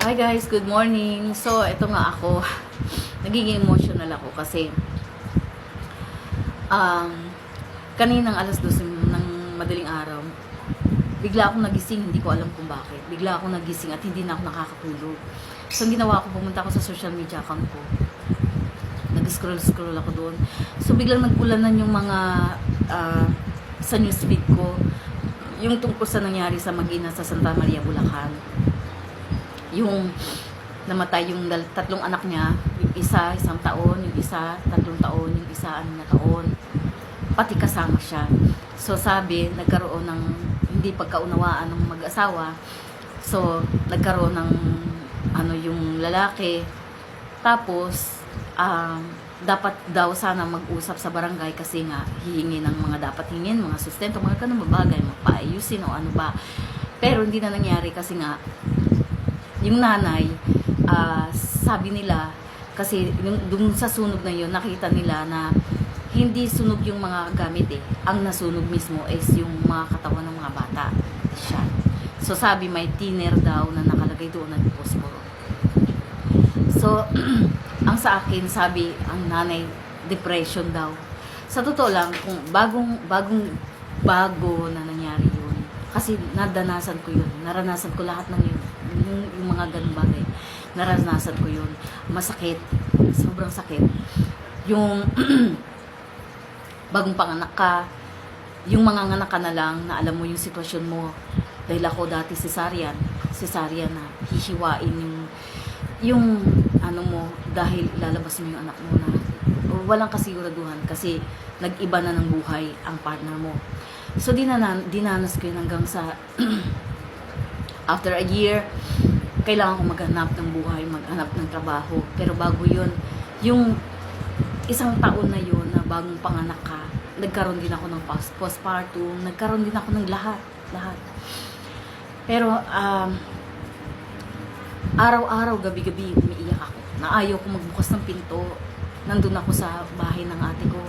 Hi guys, good morning. So, ito nga ako, nagiging emotional ako kasi um, kaninang alas 12 ng madaling araw, bigla akong nagising, hindi ko alam kung bakit. Bigla akong nagising at hindi na ako nakakatulog. So, ang ginawa ko, pumunta ako sa social media account ko. Nag-scroll ako doon. So, biglang nag-ulanan yung mga sa newsfeed ko, yung tungkol sa nangyari sa mag-ina sa Santa Maria, Bulacan. Yung namatay yung tatlong anak niya, yung isa, 1 taon, yung isa, 3 taon, yung isa, 6 na taon. Pati kasama siya. So sabi, nagkaroon ng hindi pagkaunawaan ng mag-asawa. So, nagkaroon ng yung lalaki. Tapos, dapat daw sana mag-usap sa barangay kasi nga hihingi ng mga dapat hingin, mga sustento, mga ganun bagay, magpaayusin o ano ba. Pero hindi na nangyari kasi nga yung nanay, sabi nila, kasi dun sa sunog na yun, nakita nila na hindi sunog yung mga gamit Ang nasunog mismo is yung mga katawan ng mga bata. Siya. So sabi may thinner daw na nakalagay doon na posporo. So, ang sa akin, sabi, ang nanay, depression daw. Sa totoo lang, kung bago na nangyari yun, kasi nadanasan ko yun, naranasan ko lahat ng yun, yung mga ganung bagay, naranasan ko yun, masakit, sobrang sakit, yung bagong panganak ka, yung mga nganak ka na lang, na alam mo yung sitwasyon mo, dahil ako dati cesarean na hihiwain yung mo, dahil lalabas mo yung anak mo na walang kasiguraduhan kasi nag-iba na ng buhay ang partner mo. So dinanas ko yun hanggang sa after a year, kailangan ko maghanap ng buhay, maghanap ng trabaho. Pero bago yun, yung 1 taon na yun na bagong panganak ka, nagkaroon din ako ng postpartum, nagkaroon din ako ng lahat. Pero araw-araw, gabi-gabi, umiiyak ako. Naayaw ko magbukas ng pinto. Nandun ako sa bahay ng ate ko.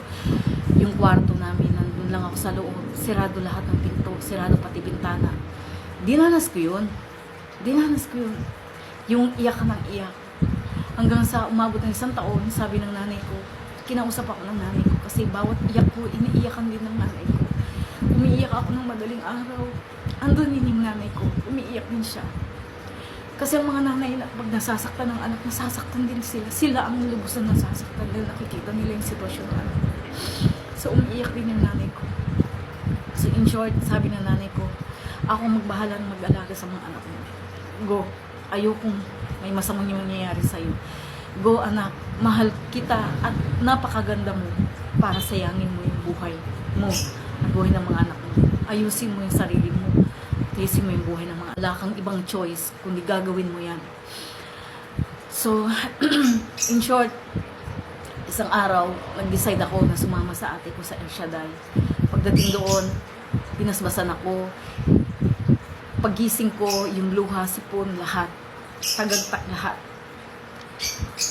Yung kwarto namin, nandun lang ako sa loob. Sirado lahat ng pinto, sirado pati bintana. Dinanas ko yun. Yung iyak ng iyak. Hanggang sa umabot ng 1 taon, sabi ng nanay ko, kinausap ako ng nanay ko kasi bawat iyak ko, iniiyakan din ng nanay ko. Umiiyak ako ng madaling araw. Andun din yung nanay ko, umiiyak din siya. Kasi ang mga nanay, pag nasasaktan ng anak, nasasaktan din sila. Sila ang lubusan nasasaktan dahil nakikita nila yung sitwasyon ng anak. So, umiiyak din yung nanay ko. So, in short, sabi ng nanay ko, ako magbahala ng mag-alaga sa mga anak mo. Go. Ayokong may masamang yung nangyayari sa'yo. Go, anak. Mahal kita at napakaganda mo para sayangin mo yung buhay mo at buhay ng mga anak mo. Ayusin mo yung sarili mo. Ayusin mo yung buhay ng mga anak. Wala kang ibang choice kundi gagawin mo yan. So, in short, isang araw, nag-decide ako na sumama sa ate ko sa El Shaddai. Pagdating doon, pinasbasan ako. Pagising ko, yung luha, sipon, lahat. Tagagtak lahat.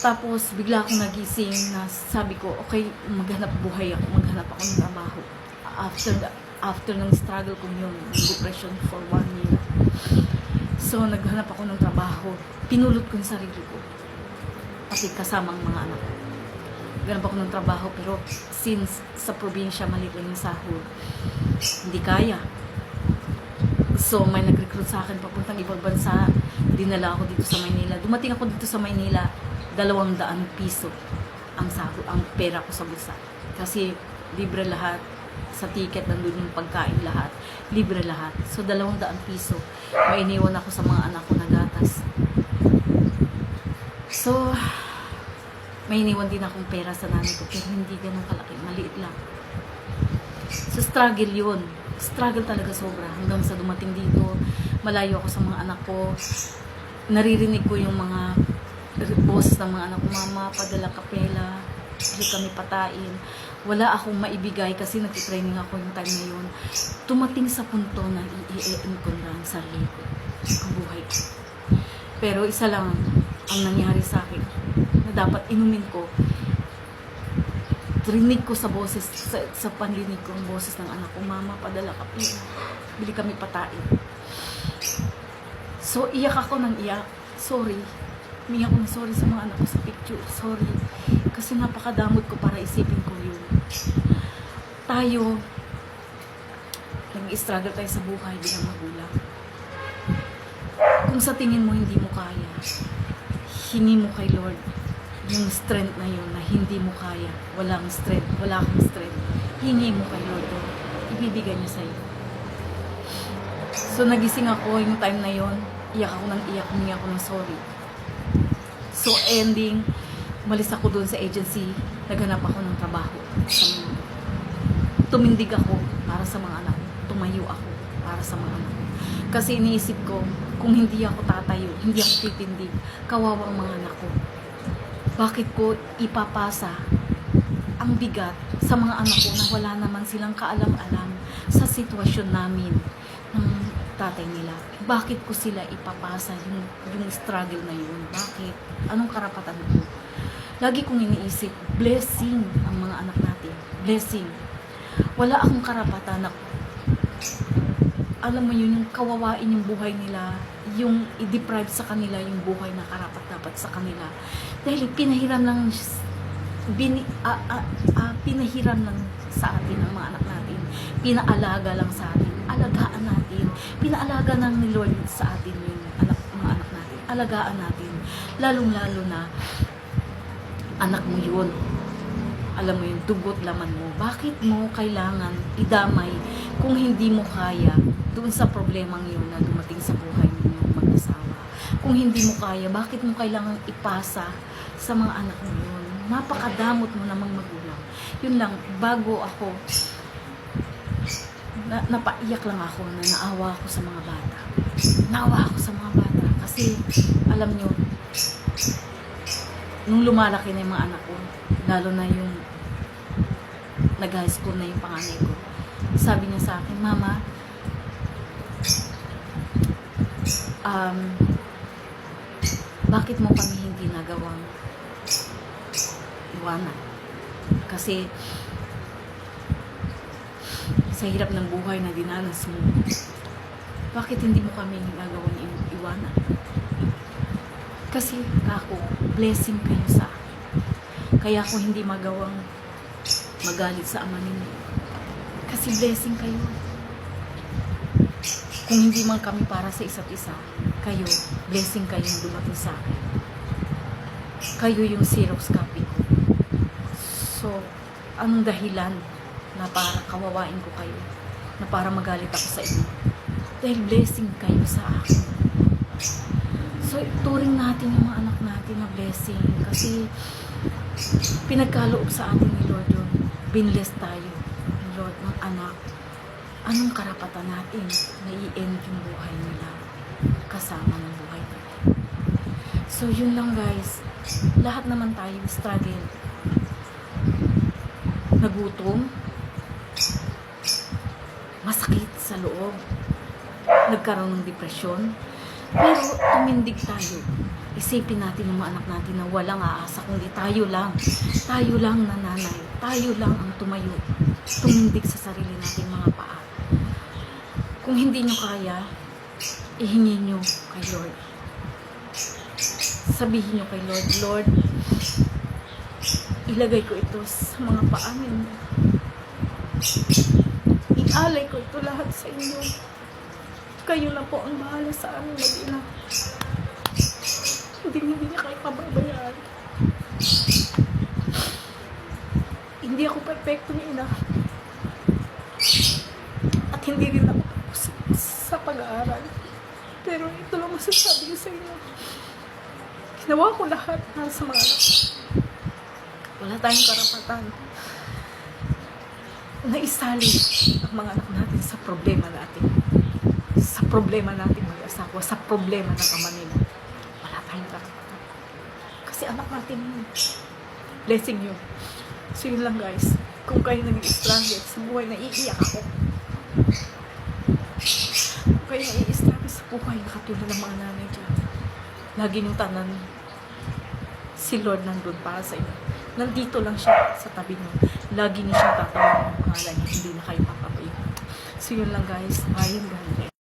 Tapos, bigla akong nagising na sabi ko, okay, maghanap buhay ako, maghanap ako ng trabaho. After ng struggle ko yun, depression for 1 year. So, naghanap ako ng trabaho. Pinulot ko yung sarili ko. Pati kasamang mga anak ko. Naghanap ako ng trabaho, pero since sa probinsya, maliit lang yung sahod, hindi kaya. So, may nag-recruit sa akin papuntang ibang bansa. Dinala ako dito sa Maynila. Dumating ako dito sa Maynila, 200 piso ang sahod, ang pera ko sa bulsa. Kasi libre lahat. Sa ticket, nandun yung pagkain lahat. Libre lahat. So, 200 piso. May iniwan ako sa mga anak ko na gatas. So, may iniwan din akong pera sa nanay ko. Pero hindi ganun kalaki. Maliit lang. So, struggle yun. Struggle talaga sobra. Hanggang sa dumating dito, malayo ako sa mga anak ko. Naririnig ko yung mga boses ng mga anak ko, mama, padala kapela, hindi kami patain. Wala akong maibigay kasi nagtitraining ako yung time na yun. Tumating sa punto na i-e-end ko na ang sarili ko, ang buhay ko. Pero isa lang ang nangyari sa akin na dapat inumin ko. Rinig ko sa boses, sa panlinig ko ang boses ng anak ko, mama, padala kapela, bili kami patain. So, iyak ako ng iyak. sorry. Humingi ako ng sorry sa mga anak ko sa picture. Sorry. Kasi napakadamot ko para isipin ko yun. Tayo, nag-struggle tayo sa buhay bilang magulang. Kung sa tingin mo hindi mo kaya, hingi mo kay Lord yung strength na yun na hindi mo kaya. Walang strength, wala kang strength. Hingi mo kay Lord yun. Ibibigay niya sa'yo. So nagising ako yung time na yun, iyak ako ng iyak, humingi ako ng sorry. So ending, umalis ako doon sa agency, naghanap ako ng trabaho sa mundo. Tumindig ako para sa mga anak. Tumayo ako para sa mga anak. Kasi iniisip ko, kung hindi ako tatayo, hindi ako titindig, kawawa ang mga anak ko. Bakit ko ipapasa ang bigat sa mga anak ko na wala naman silang kaalam-alam sa sitwasyon namin ng tatay nila? Bakit ko sila ipapasa yung struggle na yun? Bakit? Anong karapatan ko? Lagi kong iniisip, blessing ang mga anak natin. Blessing. Wala akong karapatan na, alam mo yun, yung kawawain yung buhay nila, yung i-deprive sa kanila yung buhay na karapat-dapat sa kanila. Dahil pinahiram lang pinahiram lang sa atin ang mga anak natin. Pinaalaga lang sa atin. Alagaan natin. Pinaalaga ng ni Lord sa atin yung mga anak natin. Alagaan natin. Lalong-lalo na anak mo yun. Alam mo yung dugot laman mo. Bakit mo kailangan idamay kung hindi mo kaya doon sa problemang yun na dumating sa buhay ninyong mag-asawa? Kung hindi mo kaya, bakit mo kailangan ipasa sa mga anak mo yun? Napakadamot mo namang magulang. Yun lang, bago ako, napaiyak lang ako na naawa ako sa mga bata. Naawa ako sa mga bata. Kasi, alam nyo, nung lumalaki na yung mga anak ko, lalo na yung nag-high school na yung panganay ko, sabi niya sa akin, Mama, bakit mo kami hindi nagawang iwanan? Kasi sa hirap ng buhay na dinanas mo, bakit hindi mo kami nagawang iwanan? Kasi ako, blessing kayo sa akin. Kaya ako hindi magawang magalit sa ama ninyo. Kasi blessing kayo. Kung hindi man kami para sa isa't isa, kayo, blessing kayo yung dumating sa akin. Kayo yung Xerox copy ko. So, anong dahilan na para kawawain ko kayo? Na para magalit ako sa inyo? Dahil blessing kayo sa akin. So, turing natin yung mga anak natin na blessing. Kasi, pinagkaloob sa atin ni Lord yun. Binless tayo ni Lord ng anak. Anong karapatan natin na i-end yung buhay nila kasama ng buhay natin? So, yun lang guys. Lahat naman tayo struggle. Nagutom. Masakit sa loob. Nagkaroon ng depresyon. Pero tumindig tayo. Isipin natin ng mga anak natin na walang aasa kundi tayo lang. Tayo lang na nanay. Tayo lang ang tumayo. Tumindig sa sarili natin mga paa. Kung hindi nyo kaya, ihingi nyo kay Lord. Sabihin nyo kay Lord, Lord, ilagay ko ito sa mga paa ninyo. Ialay ko ito lahat sa inyo. Kayo na po ang bahala sa aming mag-ina. Hindi niya kayo pababayaan. Hindi ako perfecto ni ina. At hindi rin ako tapos sa pag-aaral. Pero ito lang masasabi ko sa inyo. Ginawa ko lahat para sa mga anak. Wala tayong karapatan na isali ang mga anak natin sa problema natin. Sa problema natin mag-asawa, sa problema ng ama nila. Wala tayong karapatan. Kasi anak natin yun. Blessing yun. So yun lang guys. Kung kayo nag-i-struggle sa buhay, naiiyak ako. Kung kayo nai-struggle sa buhay, nakatulad ng mga nanay dyan. Lagi niyong tanan, si Lord nandun para sa inyo. Nandito lang siya sa tabi niyo. Lagi niyo siyang tatawagin ng pangalan. Hindi na kayo papapayin. So yun lang guys. Ayun guys.